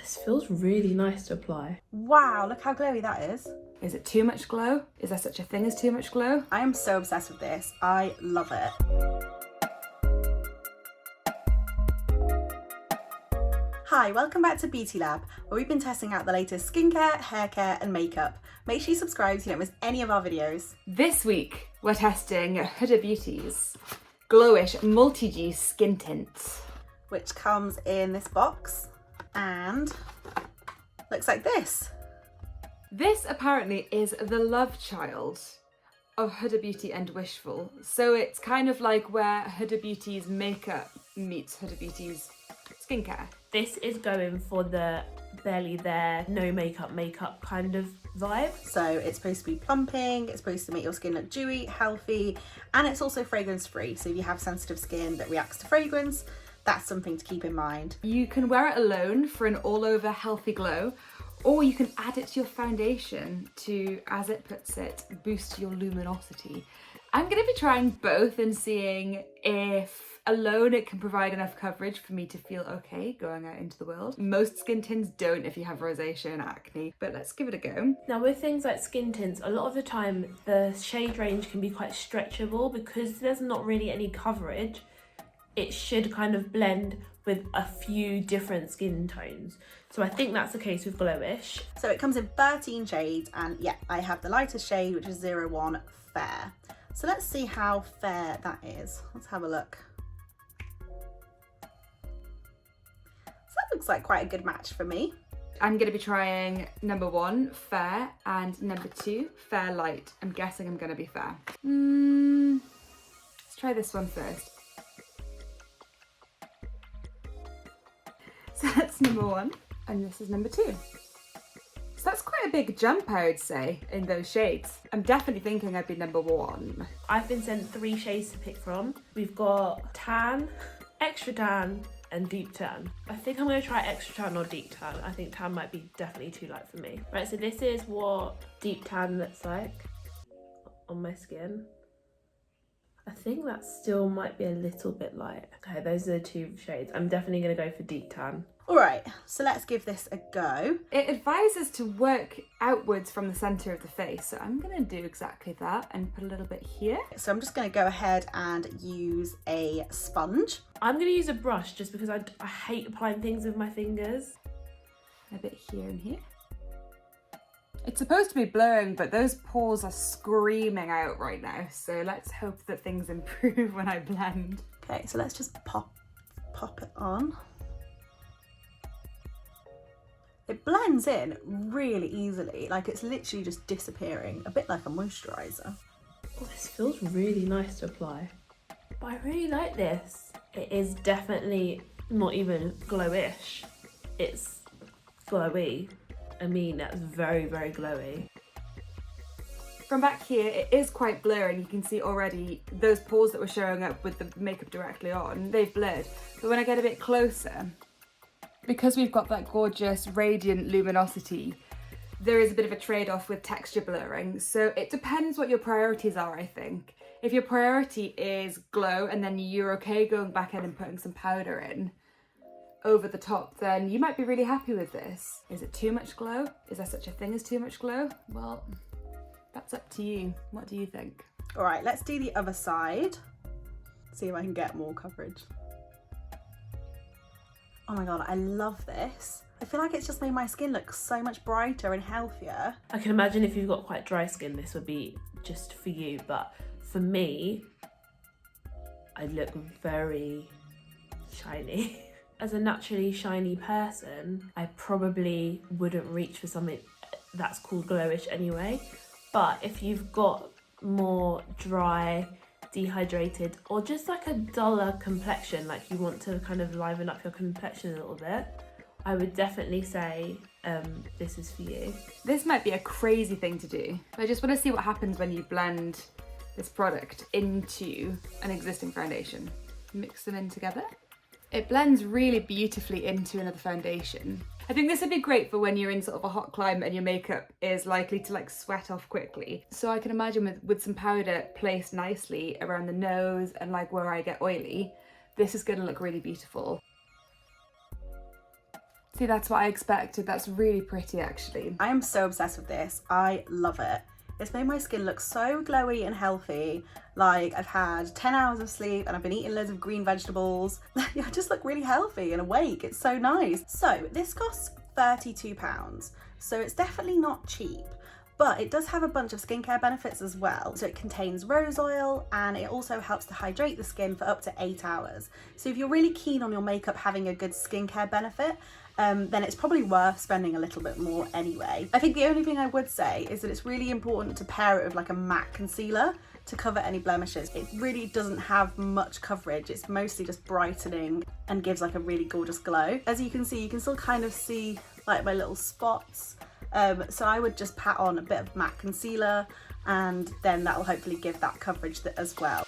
This feels really nice to apply. Wow, look how glowy that is. Is it too much glow? Is there such a thing as too much glow? I am so obsessed with this. I love it. Hi, welcome back to Beauty Lab, where we've been testing out the latest skincare, hair care and makeup. Make sure you subscribe so you don't miss any of our videos. This week, we're testing Huda Beauty's GloWish MultiDew Skin Tint, which comes in this box and looks like this. This apparently is the love child of Huda Beauty and Wishful. So it's kind of like where Huda Beauty's makeup meets Huda Beauty's skincare. This is going for the barely there, no makeup kind of vibe. So it's supposed to be plumping, it's supposed to make your skin look dewy, healthy, and it's also fragrance free. So if you have sensitive skin that reacts to fragrance, that's something to keep in mind. You can wear it alone for an all over healthy glow, or you can add it to your foundation to, as it puts it, boost your luminosity. I'm going to be trying both and seeing if alone it can provide enough coverage for me to feel okay going out into the world. Most skin tints don't if you have rosacea and acne, but let's give it a go. Now with things like skin tints, a lot of the time the shade range can be quite stretchable because there's not really any coverage. It should kind of blend with a few different skin tones. So I think that's the case with GloWish. So it comes in 13 shades, and yeah, I have the lightest shade, which is 01 Fair. So let's see how fair that is. Let's have a look. So that looks like quite a good match for me. I'm going to be trying number 1, Fair, and number 2, Fair Light. I'm guessing I'm going to be Fair. Let's try this one first. So that's number 1, and this is number 2. So that's quite a big jump, I would say, in those shades. I'm definitely thinking I'd be number 1. I've been sent 3 shades to pick from. We've got tan, extra tan, and deep tan. I think I'm going to try extra tan or deep tan. I think tan might be definitely too light for me. Right, so this is what deep tan looks like on my skin. I think that still might be a little bit light. Okay, those are the 2 shades. I'm definitely going to go for deep tan. All right, so let's give this a go. It advises to work outwards from the centre of the face, so I'm going to do exactly that and put a little bit here. So I'm just going to go ahead and use a sponge. I'm going to use a brush just because I hate applying things with my fingers. A bit here and here. It's supposed to be blurring, but those pores are screaming out right now, so let's hope that things improve when I blend. Okay, so let's just pop it on. It blends in really easily, like it's literally just disappearing, a bit like a moisturiser. Oh, this feels really nice to apply. But I really like this. It is definitely not even glowish. It's glowy. I mean, that's very, very glowy. From back here, it is quite blurry, and you can see already those pores that were showing up with the makeup directly on, they've blurred. But when I get a bit closer, because we've got that gorgeous radiant luminosity, there is a bit of a trade-off with texture blurring. So it depends what your priorities are, I think. If your priority is glow and then you're okay going back in and putting some powder in over the top, then you might be really happy with this. Is it too much glow? Is there such a thing as too much glow? Well, that's up to you. What do you think? All right, let's do the other side. See if I can get more coverage. Oh my God, I love this. I feel like it's just made my skin look so much brighter and healthier. I can imagine if you've got quite dry skin, this would be just for you. But for me, I look very shiny. As a naturally shiny person, I probably wouldn't reach for something that's called glowish anyway. But if you've got more dry, dehydrated, or just like a duller complexion, like you want to kind of liven up your complexion a little bit, I would definitely say this is for you. This might be a crazy thing to do. I just want to see what happens when you blend this product into an existing foundation. Mix them in together. It blends really beautifully into another foundation. I think this would be great for when you're in sort of a hot climate and your makeup is likely to like sweat off quickly. So I can imagine with some powder placed nicely around the nose and like where I get oily, this is going to look really beautiful. See, that's what I expected. That's really pretty, actually. I am so obsessed with this. I love it. It's made my skin look so glowy and healthy. Like, I've had 10 hours of sleep and I've been eating loads of green vegetables. I just look really healthy and awake. It's so nice. So this costs £32. So it's definitely not cheap. But it does have a bunch of skincare benefits as well. So it contains rose oil and it also helps to hydrate the skin for up to 8 hours. So if you're really keen on your makeup having a good skincare benefit, then it's probably worth spending a little bit more anyway. I think the only thing I would say is that it's really important to pair it with like a matte concealer to cover any blemishes. It really doesn't have much coverage. It's mostly just brightening and gives like a really gorgeous glow. As you can see, you can still kind of see like my little spots. So I would just pat on a bit of matte concealer and then that will hopefully give that coverage as well.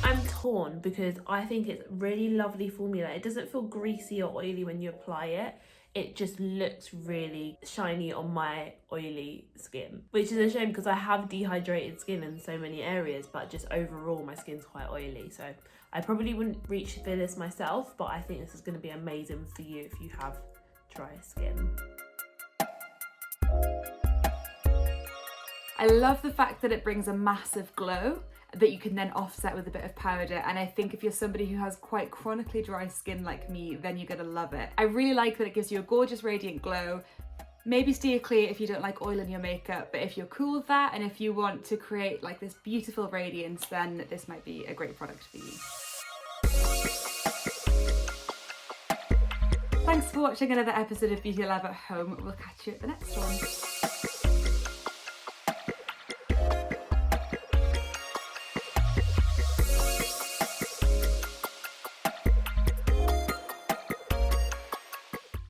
I'm torn because I think it's a really lovely formula. It doesn't feel greasy or oily when you apply it. It just looks really shiny on my oily skin, which is a shame because I have dehydrated skin in so many areas, but just overall my skin's quite oily. So I probably wouldn't reach for this myself, but I think this is going to be amazing for you if you have dry skin. I love the fact that it brings a massive glow that you can then offset with a bit of powder, and I think if you're somebody who has quite chronically dry skin like me, then you're gonna love it. I really like that it gives you a gorgeous radiant glow. Maybe steer clear if you don't like oil in your makeup, but if you're cool with that and if you want to create like this beautiful radiance, then this might be a great product for you. Thanks for watching another episode of Beauty Lab at Home. We'll catch you at the next one.